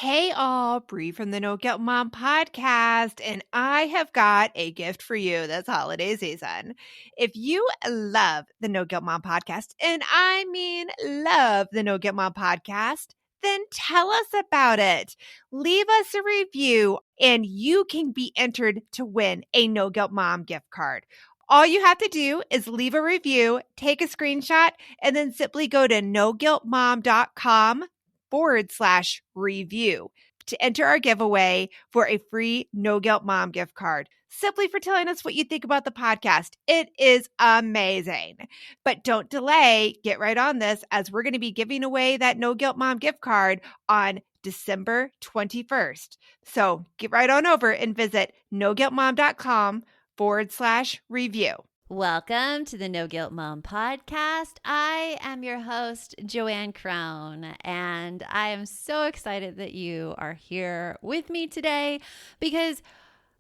Hey all, Bree from the No Guilt Mom podcast, and I have got a gift for you this holiday season. If you love the No Guilt Mom podcast, and I mean love the No Guilt Mom podcast, then tell us about it. Leave us a review, and you can be entered to win a No Guilt Mom gift card. All you have to do is leave a review, take a screenshot, and then simply go to noguiltmom.com/review to enter our giveaway for a free No Guilt Mom gift card, simply for telling us what you think about the podcast. It is amazing. But don't delay. Get right on this, as we're going to be giving away that No Guilt Mom gift card on December 21st. So get right on over and visit noguiltmom.com/review. Welcome to the No Guilt Mom podcast. I am your host, Joanne Crown, and I am so excited that you are here with me today, because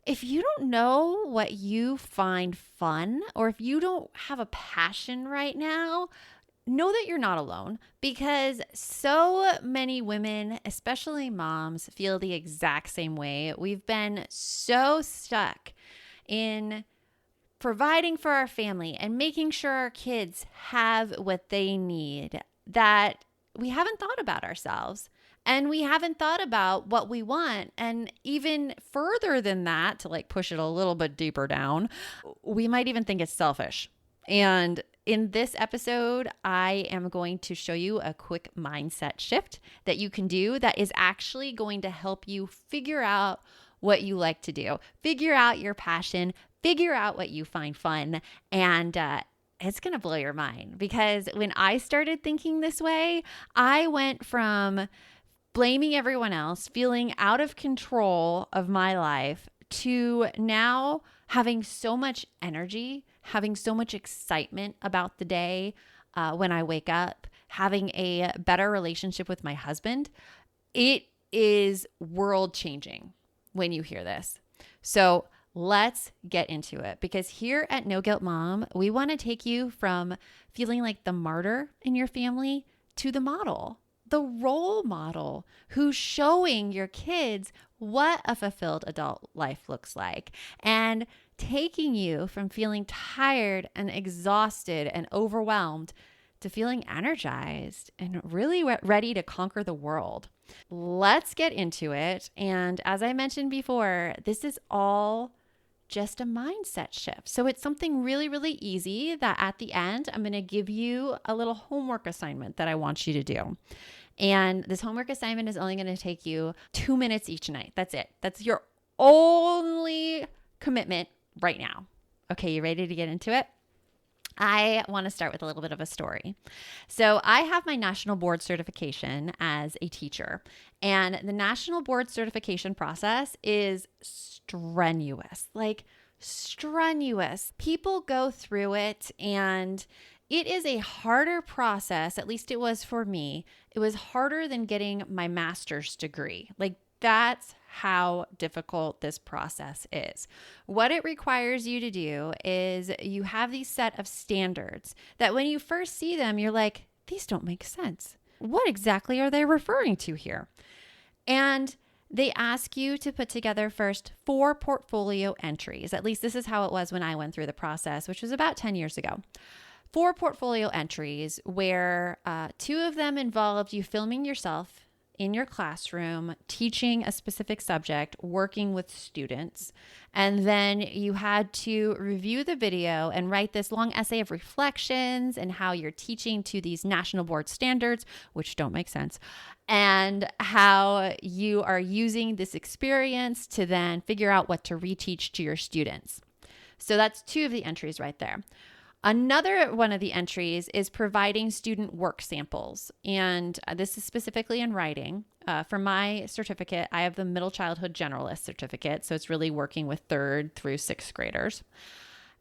if you don't know what you find fun, or if you don't have a passion right now, know that you're not alone, because so many women, especially moms, feel the exact same way. We've been so stuck in providing for our family and making sure our kids have what they need that we haven't thought about ourselves, and we haven't thought about what we want. And even further than that, to like push it a little bit deeper down, we might even think it's selfish. And in this episode, I am going to show you a quick mindset shift that you can do that is actually going to help you figure out what you like to do, figure out your passion, figure out what you find fun, and it's going to blow your mind. Because when I started thinking this way, I went from blaming everyone else, feeling out of control of my life, to now having so much energy, having so much excitement about the day when I wake up, having a better relationship with my husband. It is world changing when you hear this. So let's get into it, because here at No Guilt Mom, we want to take you from feeling like the martyr in your family to the model, the role model who's showing your kids what a fulfilled adult life looks like, and taking you from feeling tired and exhausted and overwhelmed to feeling energized and really ready to conquer the world. Let's get into it. And as I mentioned before, this is all just a mindset shift. So it's something really, really easy that at the end, I'm going to give you a little homework assignment that I want you to do. And this homework assignment is only going to take you 2 minutes each night. That's it. That's your only commitment right now. Okay, you ready to get into it? I want to start with a little bit of a story. So I have my national board certification as a teacher, and the national board certification process is strenuous, like strenuous. People go through it, and it is a harder process. At least it was for me. It was harder than getting my master's degree. Like, that's how difficult this process is. What it requires you to do is you have these set of standards that when you first see them, you're like, these don't make sense. What exactly are they referring to here? And they ask you to put together first 4 portfolio entries. At least this is how it was when I went through the process, which was about 10 years ago. 4 portfolio entries where 2 of them involved you filming yourself in your classroom, teaching a specific subject, working with students. And then you had to review the video and write this long essay of reflections and how you're teaching to these national board standards, which don't make sense, and how you are using this experience to then figure out what to reteach to your students. So that's 2 of the entries right there. Another one of the entries is providing student work samples. And this is specifically in writing. For my certificate, I have the Middle Childhood Generalist certificate. So it's really working with 3rd through 6th graders.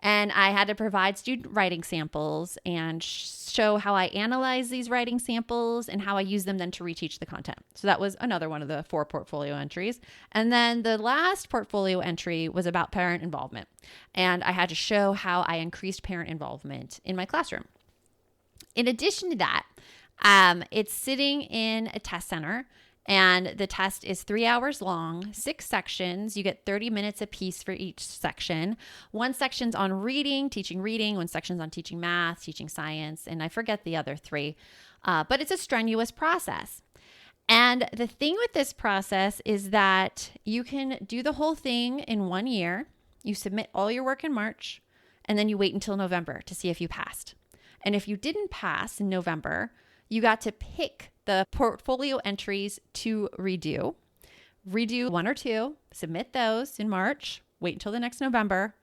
And I had to provide student writing samples and show how I analyze these writing samples and how I use them then to reteach the content. So that was another one of the 4 portfolio entries. And then the last portfolio entry was about parent involvement. And I had to show how I increased parent involvement in my classroom. In addition to that, it's sitting in a test center And the test is 3 hours long, 6 sections. You get 30 minutes apiece for each section. One section's on reading, teaching reading. One section's on teaching math, teaching science. And I forget the other 3. But it's a strenuous process. And the thing with this process is that you can do the whole thing in 1 year. You submit all your work in March, and then you wait until November to see if you passed. And if you didn't pass in November, you got to pick the portfolio entries to redo 1 or 2, submit those in March, wait until the next November,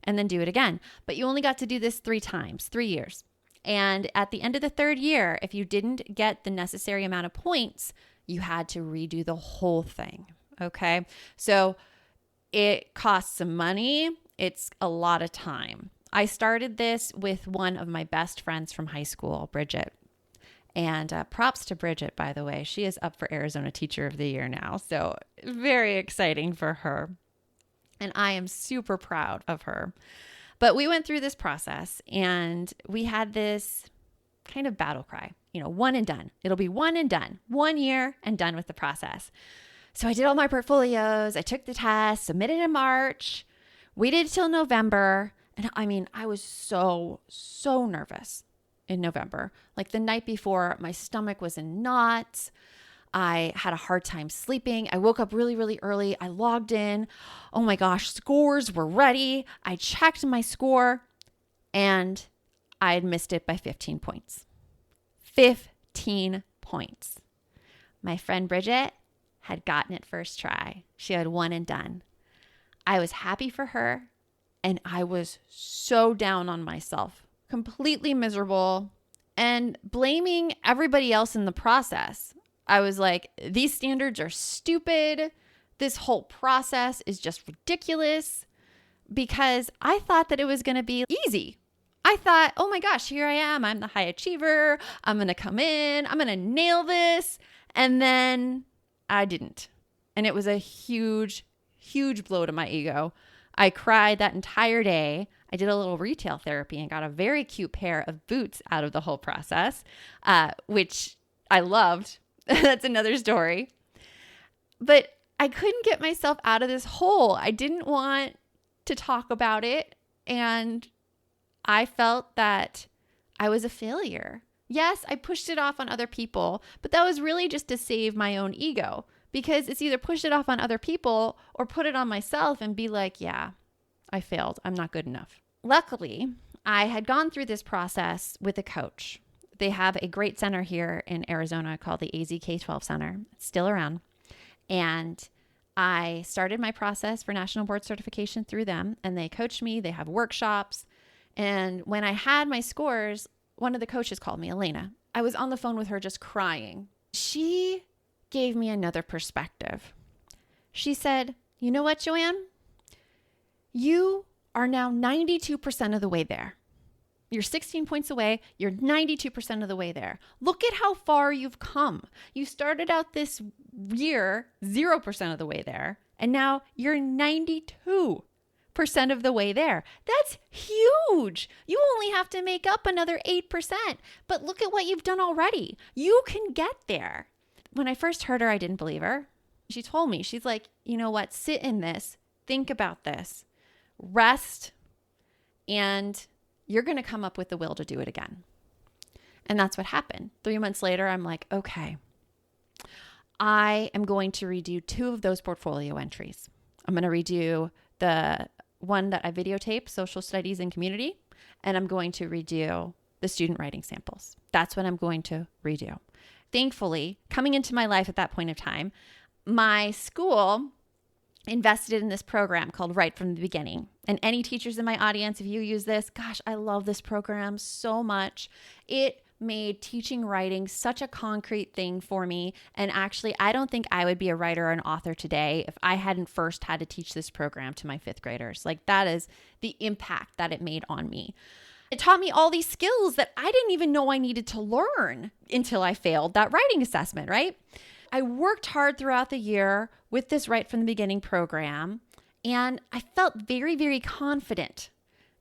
and then do it again. But you only got to do this 3 times, 3 years. And at the end of the 3rd year, if you didn't get the necessary amount of points, you had to redo the whole thing. Okay. So it costs some money. It's a lot of time. I started this with one of my best friends from high school, Bridget. And props to Bridget, by the way. She is up for Arizona Teacher of the Year now. So very exciting for her. And I am super proud of her. But we went through this process and we had this kind of battle cry, one and done. It'll be one and done, 1 year and done with the process. So I did all my portfolios. I took the test, submitted in March, waited till November. And I was so nervous in November. Like the night before, my stomach was in knots. I had a hard time sleeping. I woke up really, really early. I logged in. Oh my gosh, scores were ready. I checked my score and I had missed it by 15 points. 15 points. My friend Bridget had gotten it first try. She had one and done. I was happy for her and I was so down on myself, completely miserable and blaming everybody else in the process. I was like, these standards are stupid. This whole process is just ridiculous because I thought that it was going to be easy. I thought, oh my gosh, here I am. I'm the high achiever. I'm going to come in. I'm going to nail this. And then I didn't. And it was a huge, huge blow to my ego. I cried that entire day. I did a little retail therapy and got a very cute pair of boots out of the whole process, which I loved. That's another story. But I couldn't get myself out of this hole. I didn't want to talk about it. And I felt that I was a failure. Yes, I pushed it off on other people, but that was really just to save my own ego because it's either push it off on other people or put it on myself and be like, yeah, I failed. I'm not good enough. Luckily, I had gone through this process with a coach. They have a great center here in Arizona called the AZ K-12 Center. It's still around. And I started my process for national board certification through them, and they coached me. They have workshops. And when I had my scores, one of the coaches called me, Elena. I was on the phone with her just crying. She gave me another perspective. She said, you know what, Joanne? You are now 92% of the way there. You're 16 points away. You're 92% of the way there. Look at how far you've come. You started out this year 0% of the way there, and now you're 92% of the way there. That's huge. You only have to make up another 8%, but look at what you've done already. You can get there. When I first heard her, I didn't believe her. She told me, she's like, you know what? Sit in this. Think about this. Rest, and you're going to come up with the will to do it again. And that's what happened. 3 months later, I'm like, okay, I am going to redo 2 of those portfolio entries. I'm going to redo the one that I videotaped, social studies and community, and I'm going to redo the student writing samples. That's what I'm going to redo. Thankfully, coming into my life at that point of time, my school invested in this program called Right from the Beginning. And any teachers in my audience, if you use this, gosh, I love this program so much. It made teaching writing such a concrete thing for me. And actually, I don't think I would be a writer or an author today if I hadn't first had to teach this program to my 5th graders. Like, that is the impact that it made on me. It taught me all these skills that I didn't even know I needed to learn until I failed that writing assessment, right? I worked hard throughout the year with this Right from the Beginning program, and I felt very, very confident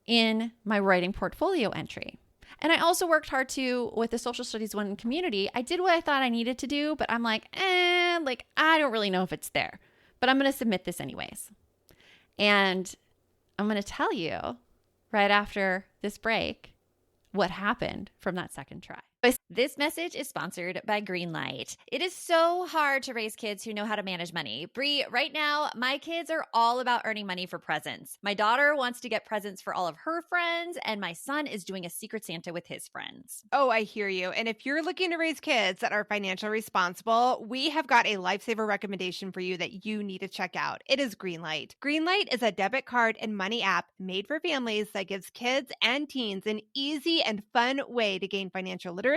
in my writing portfolio entry. And I also worked hard too with the social studies one community. I did what I thought I needed to do, but I'm like, I don't really know if it's there, but I'm going to submit this anyways. And I'm going to tell you right after this break what happened from that second try. This message is sponsored by Greenlight. It is so hard to raise kids who know how to manage money. Bree, right now, my kids are all about earning money for presents. My daughter wants to get presents for all of her friends, and my son is doing a Secret Santa with his friends. Oh, I hear you. And if you're looking to raise kids that are financially responsible, we have got a lifesaver recommendation for you that you need to check out. It is Greenlight. Greenlight is a debit card and money app made for families that gives kids and teens an easy and fun way to gain financial literacy,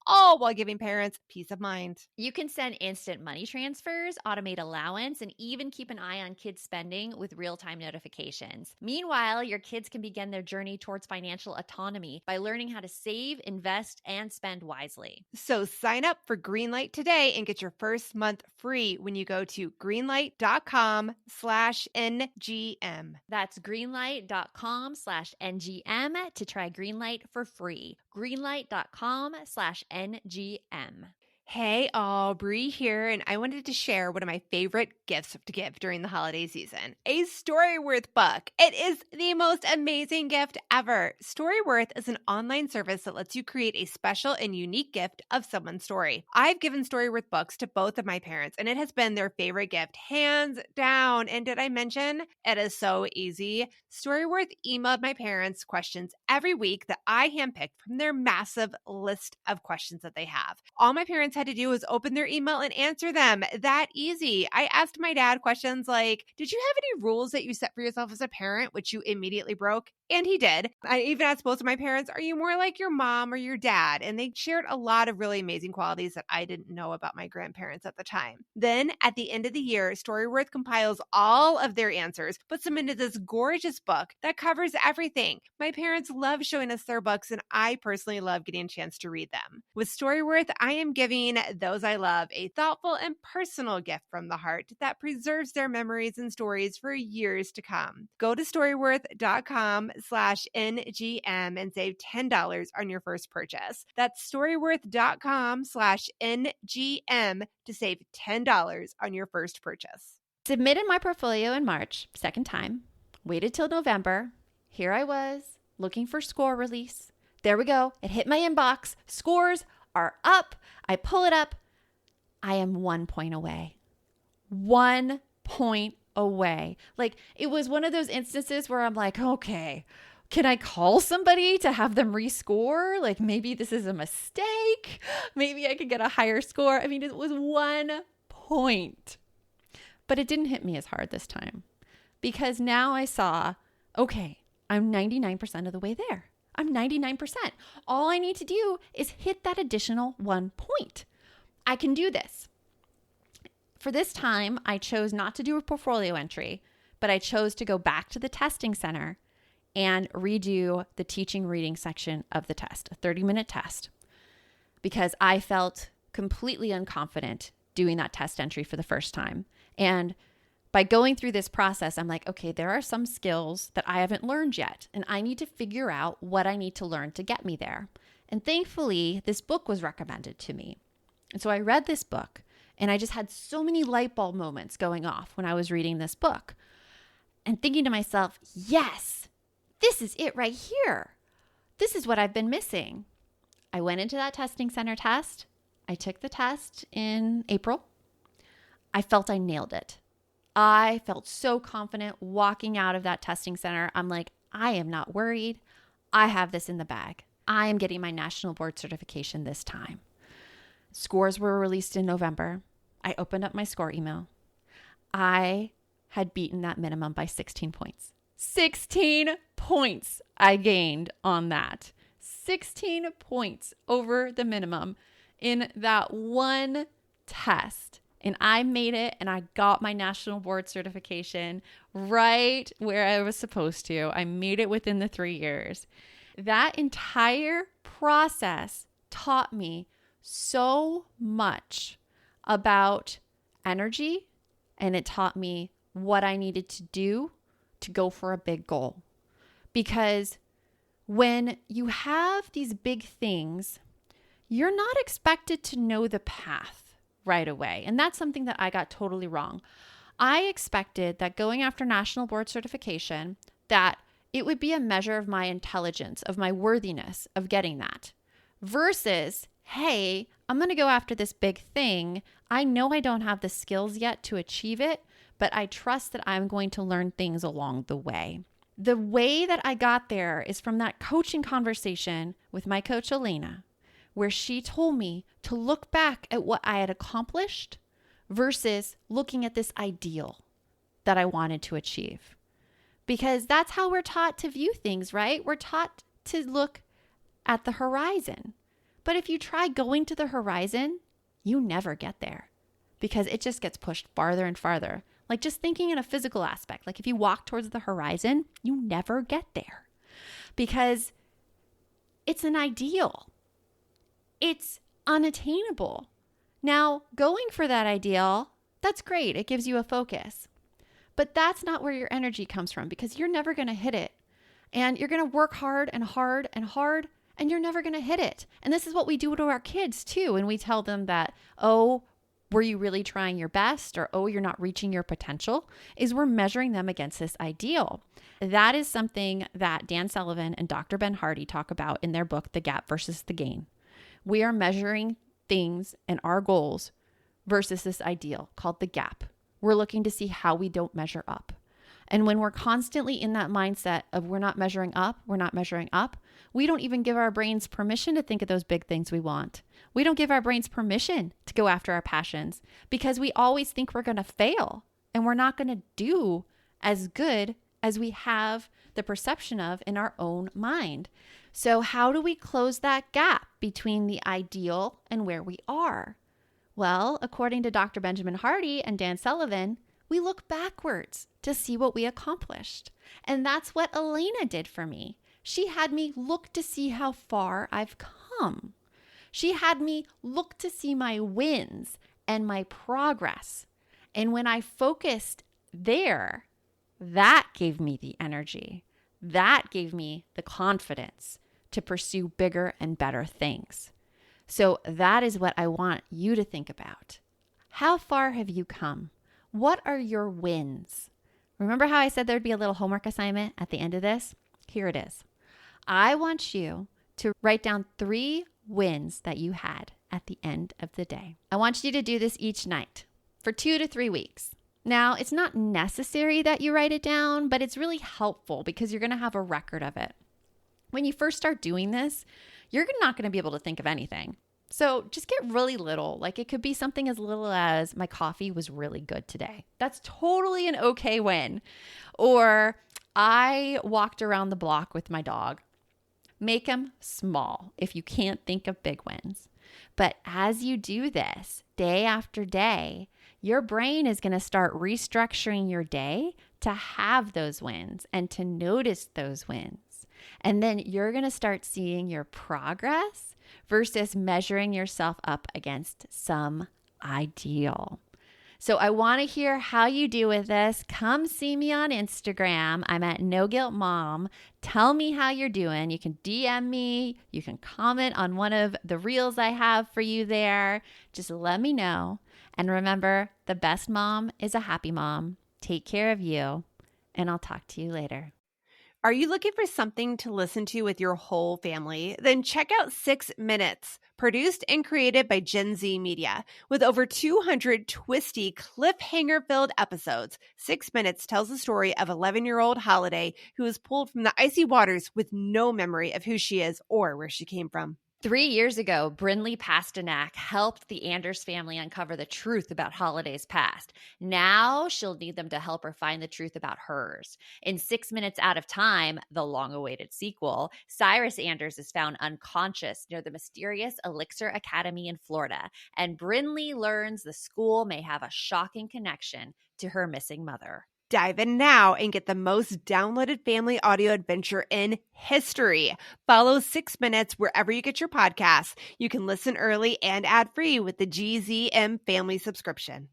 all while giving parents peace of mind. You can send instant money transfers, automate allowance, and even keep an eye on kids' spending with real-time notifications. Meanwhile, your kids can begin their journey towards financial autonomy by learning how to save, invest, and spend wisely. So sign up for Greenlight today and get your first month free when you go to greenlight.com/NGM. That's greenlight.com/NGM to try Greenlight for free. Greenlight.com/NGM. Hey, all, Bree here, and I wanted to share one of my favorite gifts to give during the holiday season, a Storyworth book. It is the most amazing gift ever. Storyworth is an online service that lets you create a special and unique gift of someone's story. I've given Storyworth books to both of my parents, and it has been their favorite gift, hands down. And did I mention it is so easy? Storyworth emailed my parents questions every week that I handpicked from their massive list of questions that they have. All my parents had to do was open their email and answer them. That easy. I asked my dad questions like, did you have any rules that you set for yourself as a parent, which you immediately broke? And he did. I even asked both of my parents, are you more like your mom or your dad? And they shared a lot of really amazing qualities that I didn't know about my grandparents at the time. Then at the end of the year, Storyworth compiles all of their answers, puts them into this gorgeous book that covers everything. My parents love showing us their books, and I personally love getting a chance to read them. With Storyworth, I am giving those I love a thoughtful and personal gift from the heart that preserves their memories and stories for years to come. Go to storyworth.com/NGM and save $10 on your first purchase. That's storyworth.com/NGM to save $10 on your first purchase. Submitted my portfolio in March, second time, waited till November. Here I was looking for score release. There we go. It hit my inbox. Scores are up. I pull it up. I am 1 point away. 1 point away. Like, it was one of those instances where I'm like, okay, can I call somebody to have them rescore? Like, maybe this is a mistake. Maybe I could get a higher score. I mean, it was 1 point. But it didn't hit me as hard this time because now I saw, okay, I'm 99% of the way there. I'm 99%. All I need to do is hit that additional 1 point. I can do this. For this time, I chose not to do a portfolio entry, but I chose to go back to the testing center and redo the teaching reading section of the test, a 30-minute test, because I felt completely unconfident doing that test entry for the first time. And by going through this process, I'm like, okay, there are some skills that I haven't learned yet, and I need to figure out what I need to learn to get me there. And thankfully, this book was recommended to me. And so I read this book, and I just had so many light bulb moments going off when I was reading this book and thinking to myself, yes, this is it right here. This is what I've been missing. I went into that testing center test. I took the test in April. I felt I nailed it. I felt so confident walking out of that testing center. I'm like, I am not worried. I have this in the bag. I am getting my national board certification this time. Scores were released in November. I opened up my score email. I had beaten that minimum by 16 points. 16 points I gained on that. 16 points over the minimum in that one test. And I made it, and I got my national board certification right where I was supposed to. I made it within the 3 years. That entire process taught me so much about energy, and it taught me what I needed to do to go for a big goal. Because when you have these big things, you're not expected to know the path right away. And that's something that I got totally wrong. I expected that going after national board certification, that it would be a measure of my intelligence, of my worthiness of getting that, versus, hey, I'm going to go after this big thing. I know I don't have the skills yet to achieve it, but I trust that I'm going to learn things along the way. The way that I got there is from that coaching conversation with my coach, Elena, where she told me to look back at what I had accomplished versus looking at this ideal that I wanted to achieve. Because that's how we're taught to view things, right? We're taught to look at the horizon. But if you try going to the horizon, you never get there because it just gets pushed farther and farther. Like just thinking in a physical aspect, like if you walk towards the horizon, you never get there because it's an ideal. It's unattainable. Now, going for that ideal, that's great. It gives you a focus. But that's not where your energy comes from because you're never going to hit it. And you're going to work hard and hard and hard, and you're never going to hit it. And this is what we do to our kids too. And we tell them that, oh, were you really trying your best? Or, oh, you're not reaching your potential, is we're measuring them against this ideal. That is something that Dan Sullivan and Dr. Ben Hardy talk about in their book, The Gap versus the Gain. We are measuring things and our goals versus this ideal called the gap. We're looking to see how we don't measure up. And when we're constantly in that mindset of we're not measuring up, we don't even give our brains permission to think of those big things we want. We don't give our brains permission to go after our passions because we always think we're going to fail and we're not going to do as good as we have the perception of in our own mind. So how do we close that gap between the ideal and where we are? Well, according to Dr. Benjamin Hardy and Dan Sullivan, we look backwards to see what we accomplished. And that's what Elena did for me. She had me look to see how far I've come. She had me look to see my wins and my progress. And when I focused there, that gave me the energy. That gave me the confidence to pursue bigger and better things. So that is what I want you to think about. How far have you come? What are your wins? Remember how I said there'd be a little homework assignment at the end of this? Here it is. I want you to write down 3 wins that you had at the end of the day. I want you to do this each night for 2 to 3 weeks. Now, it's not necessary that you write it down, but it's really helpful because you're going to have a record of it. When you first start doing this, you're not going to be able to think of anything. So just get really little. Like it could be something as little as my coffee was really good today. That's totally an okay win. Or I walked around the block with my dog. Make them small if you can't think of big wins. But as you do this day after day, your brain is going to start restructuring your day to have those wins and to notice those wins. And then you're going to start seeing your progress versus measuring yourself up against some ideal. So I want to hear how you do with this. Come see me on Instagram. I'm at No Guilt Mom. Tell me how you're doing. You can DM me. You can comment on one of the reels I have for you there. Just let me know. And remember, the best mom is a happy mom. Take care of you, and I'll talk to you later. Are you looking for something to listen to with your whole family? Then check out 6 Minutes, produced and created by Gen Z Media. With over 200 twisty, cliffhanger-filled episodes, 6 Minutes tells the story of 11-year-old Holiday who was pulled from the icy waters with no memory of who she is or where she came from. 3 years ago, Brinley Pasternak helped the Anders family uncover the truth about Holiday's past. Now she'll need them to help her find the truth about hers. In 6 Minutes Out of Time, the long-awaited sequel, Cyrus Anders is found unconscious near the mysterious Elixir Academy in Florida, and Brinley learns the school may have a shocking connection to her missing mother. Dive in now and get the most downloaded family audio adventure in history. Follow 6 Minutes wherever you get your podcasts. You can listen early and ad-free with the GZM family subscription.